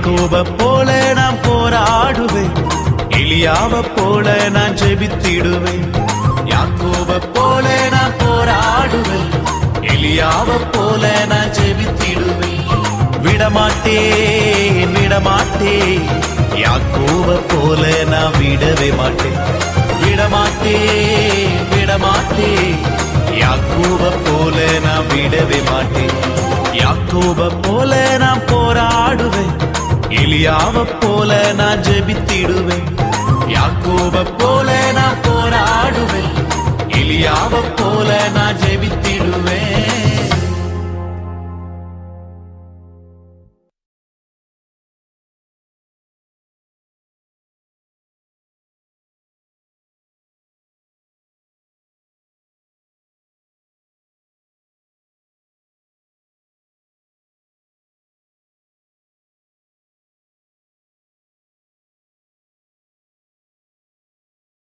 யாக்கோப போல நான் போராடுவேன், எலியாவ போல நான் ஜெபித்திடுவேன். யாக்கோப போல நான் போராடுவேன், எலியாவ போல நான் ஜெபித்திடுவேன். விடமாட்டேன் விடமாட்டேன், யாக்கோப போல நான் விடவே மாட்டேன். விடமாட்டேன் விடமாட்டேன், யாக்கோப போல நான் விடவே மாட்டேன். யாக்கோப போல நான் போராடுவேன், எலியாவ போல நான் ஜெபித்திடுவேன். யாக்கோப போல நான் போராடுவேன், எலியாவ போல நான் ஜெபித்திடுவேன்.